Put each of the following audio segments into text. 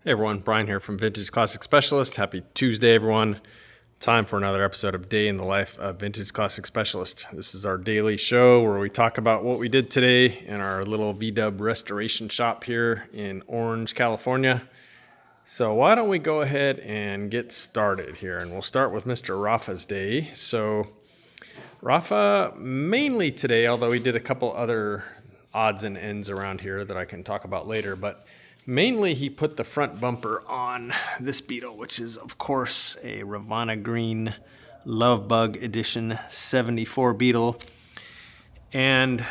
Hey everyone, Brian here from Vintage Classic Specialist. Happy Tuesday, everyone. Time for another episode of Day in the Life of Vintage Classic Specialist. This is our daily show where we talk about what we did today in our little VW restoration shop here in Orange, California. So why don't we go ahead and get started here, and we'll start with Mr. Rafa's day. So Rafa mainly today, although he did a couple other odds and ends around here that I can talk about later, but mainly he put the front bumper on this Beetle, which is of course a Ravenna Green Love Bug Edition 74 Beetle. And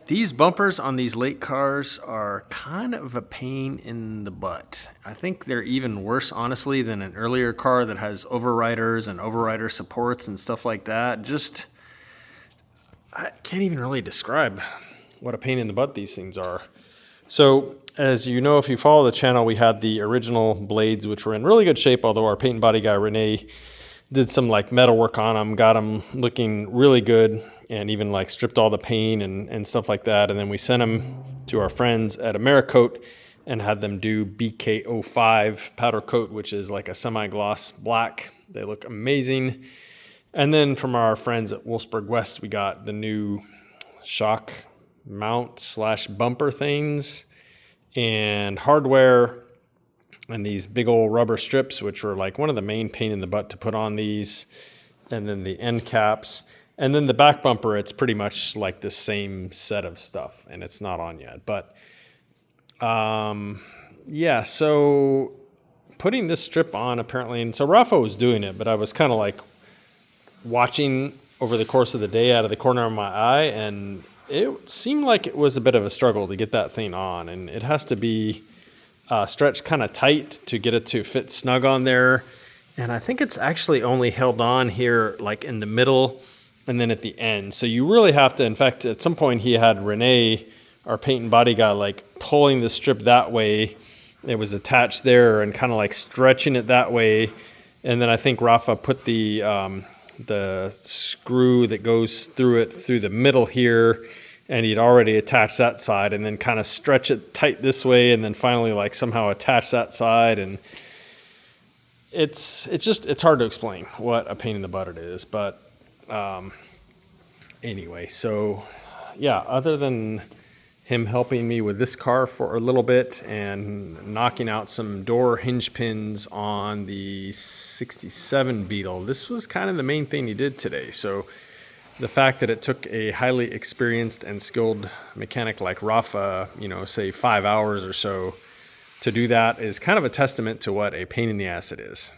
these bumpers on these late cars are kind of a pain in the butt. I think they're even worse, honestly, than an earlier car that has overriders and overrider supports and stuff like that. Just, I can't even really describe what a pain in the butt these things are. So, as you know, if you follow the channel, we had the original blades, which were in really good shape, although our paint and body guy, Renee, did some like metal work on them, got them looking really good, and even like stripped all the paint and stuff like that. And then we sent them to our friends at Americoat and had them do BK05 powder coat, which is like a semi-gloss black. They look amazing. And then from our friends at Wolfsburg West, we got the new shock mount / bumper things and hardware and these big old rubber strips, which were like one of the main pain in the butt to put on these, and then the end caps, and then the back bumper. It's pretty much like the same set of stuff, and it's not on yet. But yeah, so putting this strip on apparently, and so Rafa was doing it, but I was kind of like watching over the course of the day out of the corner of my eye, and it seemed like it was a bit of a struggle to get that thing on, and it has to be stretched kind of tight to get it to fit snug on there. And I think it's actually only held on here like in the middle and then at the end. So you really have to, in fact, at some point he had Renee, our paint and body guy, like pulling the strip that way. It was attached there and kind of like stretching it that way. And then I think Rafa put the screw that goes through it through the middle here, and he'd already attached that side, and then kind of stretch it tight this way, and then finally like somehow attach that side. And it's hard to explain what a pain in the butt it is. But anyway, so yeah, other than him helping me with this car for a little bit and knocking out some door hinge pins on the 67 Beetle, this was kind of the main thing he did today. So the fact that it took a highly experienced and skilled mechanic like Rafa, say 5 hours or so to do that is kind of a testament to what a pain in the ass it is.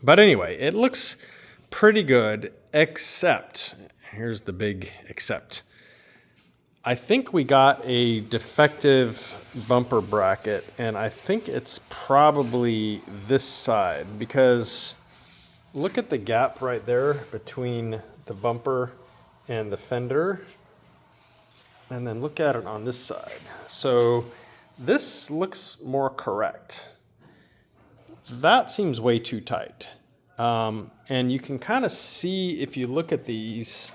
But anyway, it looks pretty good, except, here's the big except. I think we got a defective bumper bracket, and I think it's probably this side, because look at the gap right there between the bumper and the fender, and then look at it on this side. So this looks more correct. That seems way too tight. And you can kind of see, if you look at this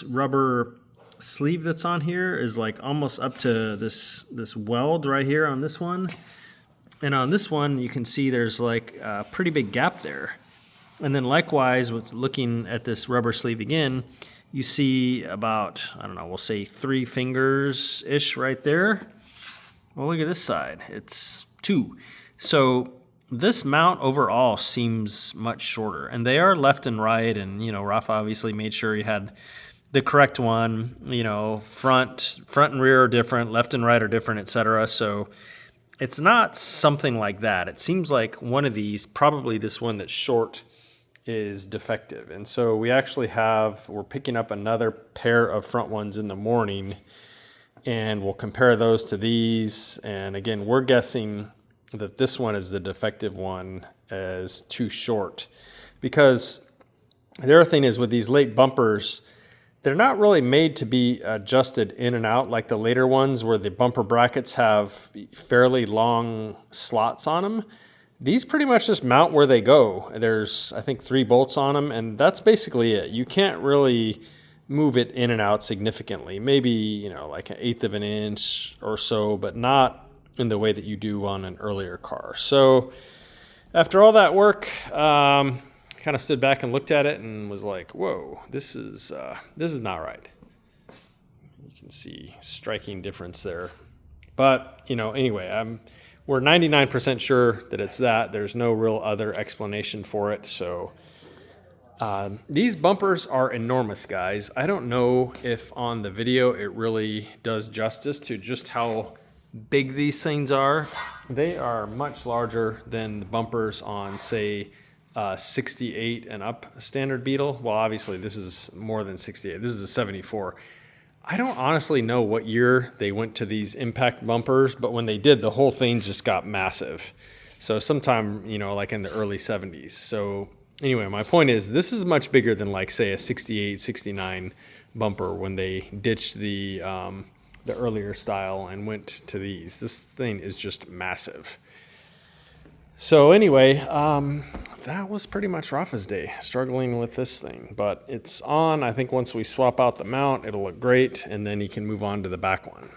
rubber sleeve that's on here is like almost up to this weld right here on this one. And on this one, you can see there's like a pretty big gap there. And then likewise, with looking at this rubber sleeve again, you see about, I don't know, we'll say 3 fingers-ish right there. Well, look at this side. It's 2. So this mount overall seems much shorter. And they are left and right. And, Rafa obviously made sure he had the correct one, front and rear are different, left and right are different, etc. So it's not something like that. It seems like one of these, probably this one that's short, is defective. And so we actually we're picking up another pair of front ones in the morning, and we'll compare those to these. And again, we're guessing that this one is the defective one, as too short. Because the other thing is, with these late bumpers, they're not really made to be adjusted in and out like the later ones where the bumper brackets have fairly long slots on them. These pretty much just mount where they go. There's, I think, 3 bolts on them, and that's basically it. You can't really move it in and out significantly. Maybe, like 1/8 of an inch or so, but not in the way that you do on an earlier car. So after all that work, kind of stood back and looked at it and was like, whoa, this is not right. You can see striking difference there. But, anyway, we're 99% sure that it's that. There's no real other explanation for it. So these bumpers are enormous, guys. I don't know if on the video it really does justice to just how big these things are. They are much larger than the bumpers on, say, 68 and up standard Beetle. Well, obviously this is more than 68. This is a 74. I don't honestly know what year they went to these impact bumpers, but when they did, the whole thing just got massive. So sometime, like in the early 70s. So anyway, my point is this is much bigger than, like, say, a 68, 69 bumper when they ditched the earlier style and went to these. This thing is just massive. So anyway, that was pretty much Rafa's day, struggling with this thing. But it's on. I think once we swap out the mount, it'll look great, and then he can move on to the back one.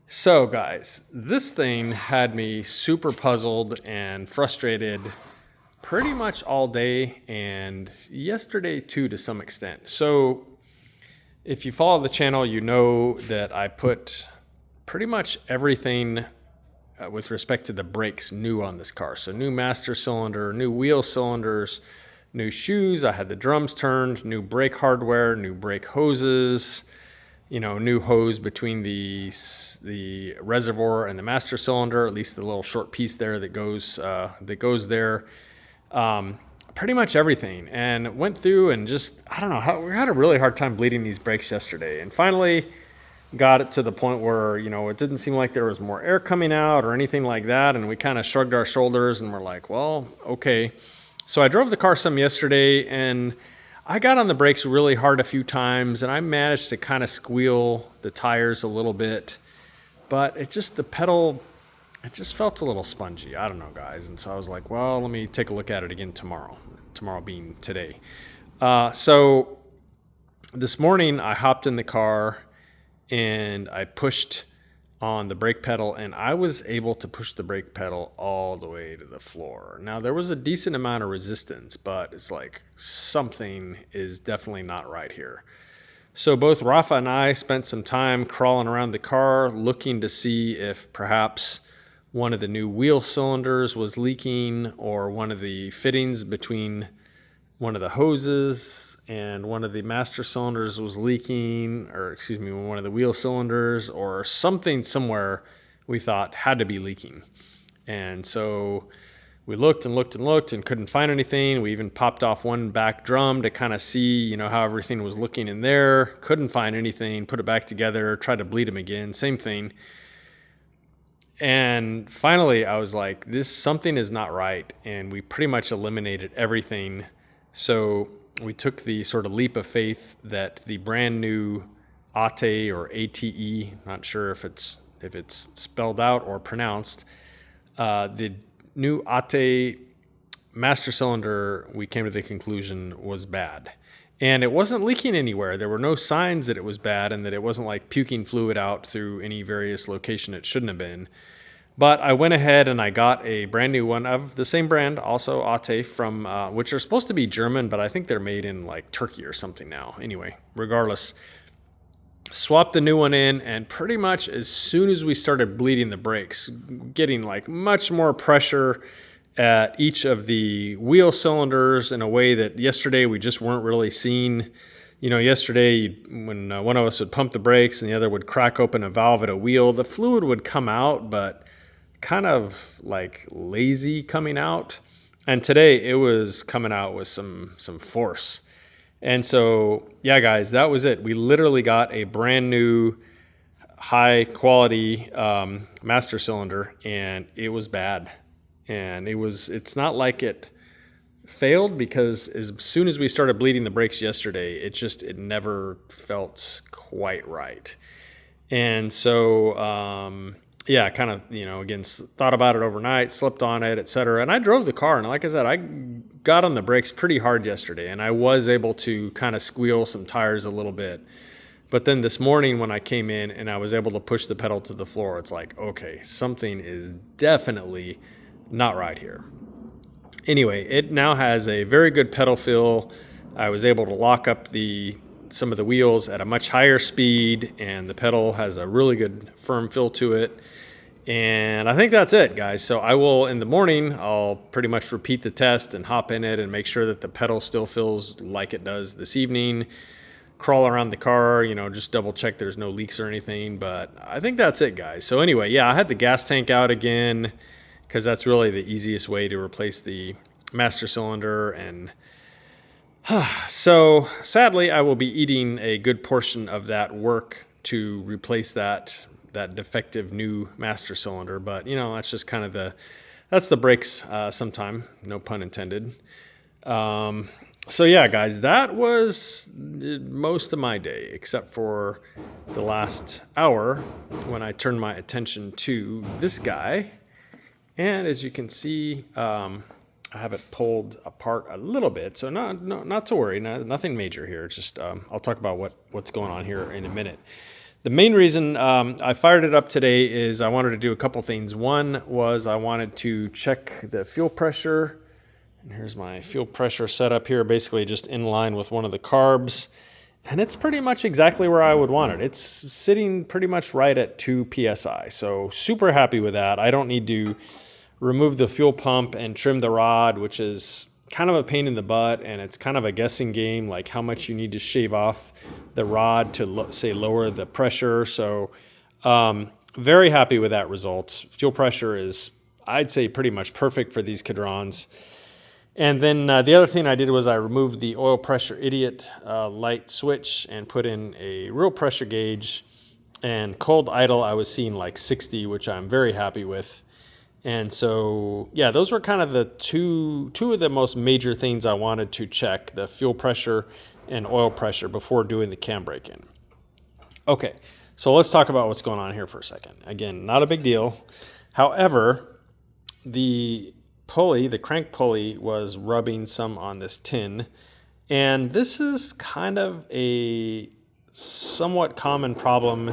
So guys, this thing had me super puzzled and frustrated pretty much all day, and yesterday too, to some extent. So if you follow the channel, you know that I put pretty much everything with respect to the brakes new on this car. So new master cylinder, new wheel cylinders, new shoes. I had the drums turned, new brake hardware, new brake hoses, new hose between the reservoir and the master cylinder, at least the little short piece there that goes there. Pretty much everything, and went through and just, I don't know, we had a really hard time bleeding these brakes yesterday, and finally got it to the point where, it didn't seem like there was more air coming out or anything like that, and we kind of shrugged our shoulders and we're like, well, okay. So I drove the car some yesterday, and I got on the brakes really hard a few times, and I managed to kind of squeal the tires a little bit, but the pedal, it just felt a little spongy. I don't know, guys. And so I was like, well, let me take a look at it again tomorrow being today. So this morning I hopped in the car and I pushed on the brake pedal, and I was able to push the brake pedal all the way to the floor. Now, there was a decent amount of resistance, but it's like something is definitely not right here. So both Rafa and I spent some time crawling around the car looking to see if perhaps one of the new wheel cylinders was leaking, or one of the fittings between one of the hoses and one of the master cylinders was leaking, or one of the wheel cylinders, or something somewhere we thought had to be leaking. And so we looked and looked and looked and couldn't find anything. We even popped off one back drum to kind of see, how everything was looking in there. Couldn't find anything, put it back together, tried to bleed them again, same thing. And finally I was like, something is not right. And we pretty much eliminated everything. So we took the sort of leap of faith that the brand new ATE, or ATE, not sure if it's spelled out or pronounced, the new ATE master cylinder, we came to the conclusion, was bad. And it wasn't leaking anywhere. There were no signs that it was bad, and that it wasn't like puking fluid out through any various location it shouldn't have been. But I went ahead and I got a brand new one of the same brand, also ATE, from which are supposed to be German, but I think they're made in like Turkey or something now. Anyway, regardless, swapped the new one in, and pretty much as soon as we started bleeding the brakes, getting like much more pressure at each of the wheel cylinders in a way that yesterday we just weren't really seeing. Yesterday when one of us would pump the brakes and the other would crack open a valve at a wheel, the fluid would come out, but kind of like lazy coming out. And today it was coming out with some force. And so, yeah, guys, that was it. We literally got a brand new high quality master cylinder, and it was bad. And it's not like it failed, because as soon as we started bleeding the brakes yesterday, it never felt quite right. And so, kind of, again, thought about it overnight, slept on it, etc. And I drove the car, and like I said, I got on the brakes pretty hard yesterday, and I was able to kind of squeal some tires a little bit. But then this morning when I came in and I was able to push the pedal to the floor, it's like, okay, something is definitely not right here. Anyway, it now has a very good pedal feel. I was able to lock up some of the wheels at a much higher speed, and the pedal has a really good firm feel to it. And I think that's it, guys. So I will, in the morning, I'll pretty much repeat the test and hop in it and make sure that the pedal still feels like it does this evening. Crawl around the car, just double check there's no leaks or anything. But I think that's it, guys. So anyway, yeah, I had the gas tank out again because that's really the easiest way to replace the master cylinder. And so sadly, I will be eating a good portion of that work to replace that defective new master cylinder. But that's just kind of that's the breaks sometime, no pun intended. So yeah, guys, that was most of my day, except for the last hour when I turned my attention to this guy. And as you can see, I have it pulled apart a little bit, so not to worry, nothing major here. It's just I'll talk about what's going on here in a minute. The main reason I fired it up today is I wanted to do a couple things. One was I wanted to check the fuel pressure. And here's my fuel pressure setup here, basically just in line with one of the carbs. And it's pretty much exactly where I would want it. It's sitting pretty much right at 2 PSI. So super happy with that. I don't need to remove the fuel pump and trim the rod, which is kind of a pain in the butt, and it's kind of a guessing game, like how much you need to shave off the rod to say lower the pressure. So very happy with that result. Fuel pressure is, I'd say, pretty much perfect for these Cadrons. And then the other thing I did was I removed the oil pressure idiot light switch and put in a real pressure gauge. And cold idle, I was seeing like 60, which I'm very happy with. And so, yeah, those were kind of the two of the most major things I wanted to check, the fuel pressure and oil pressure, before doing the cam break-in. Okay, so let's talk about what's going on here for a second. Again, not a big deal. However, the crank pulley was rubbing some on this tin. And this is kind of a somewhat common problem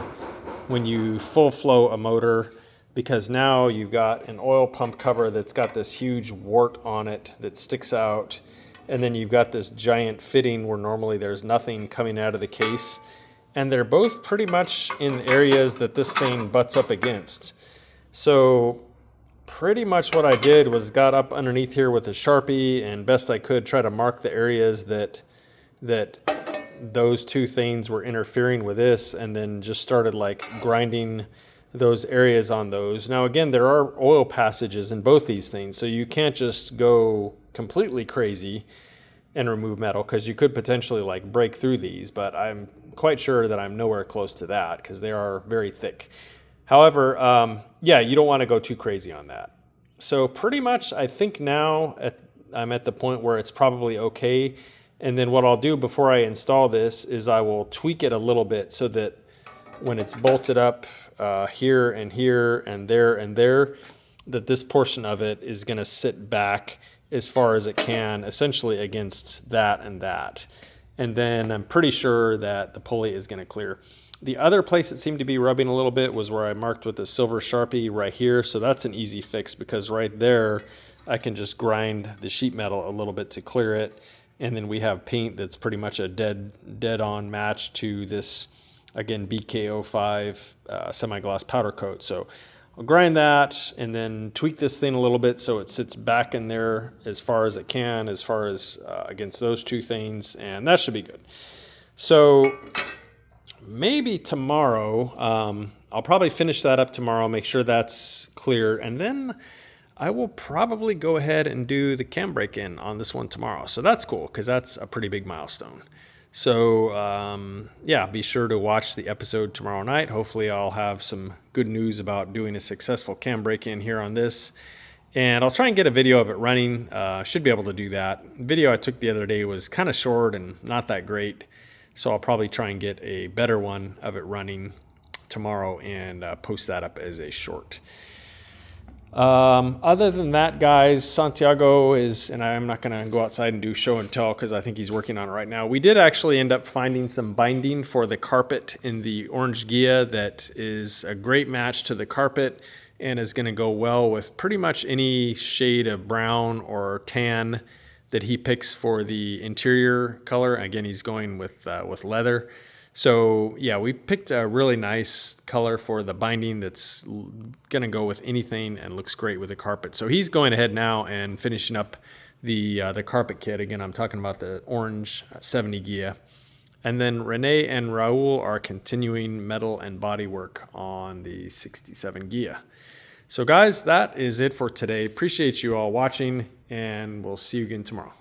when you full flow a motor, because now you've got an oil pump cover that's got this huge wart on it that sticks out. And then you've got this giant fitting where normally there's nothing coming out of the case. And they're both pretty much in areas that this thing butts up against. So pretty much what I did was got up underneath here with a Sharpie and best I could try to mark the areas that those two things were interfering with this, and then just started like grinding those areas on those. Now again, there are oil passages in both these things, so you can't just go completely crazy and remove metal, because you could potentially like break through these, but I'm quite sure that I'm nowhere close to that because they are very thick. However, yeah, you don't want to go too crazy on that. So pretty much I think now I'm at the point where it's probably okay. And then what I'll do before I install this is I will tweak it a little bit so that when it's bolted up here and there, that this portion of it is going to sit back as far as it can, essentially against that and that. And then I'm pretty sure that the pulley is going to clear. The other place it seemed to be rubbing a little bit was where I marked with a silver Sharpie right here. So that's an easy fix, because right there I can just grind the sheet metal a little bit to clear it. And then we have paint that's pretty much a dead on match to this, again, BK05 semi-gloss powder coat. So I'll grind that and then tweak this thing a little bit so it sits back in there as far as it can, as far as against those two things, and that should be good. So maybe tomorrow, I'll probably finish that up tomorrow, make sure that's clear, and then I will probably go ahead and do the cam break-in on this one tomorrow. So that's cool, because that's a pretty big milestone. So yeah, be sure to watch the episode tomorrow night. Hopefully I'll have some good news about doing a successful cam break-in here on this. And I'll try and get a video of it running. Should be able to do that. The video I took the other day was kind of short and not that great. So I'll probably try and get a better one of it running tomorrow and post that up as a short. Other than that, guys, Santiago is, and I'm not going to go outside and do show and tell because I think he's working on it right now. We did actually end up finding some binding for the carpet in the orange Ghia that is a great match to the carpet and is going to go well with pretty much any shade of brown or tan that he picks for the interior color. Again, he's going with leather. So yeah, we picked a really nice color for the binding that's going to go with anything and looks great with the carpet. So he's going ahead now and finishing up the carpet kit. Again, I'm talking about the orange 70 Ghia. And then Renee and Raul are continuing metal and body work on the 67 Ghia. So guys, that is it for today. Appreciate you all watching, and we'll see you again tomorrow.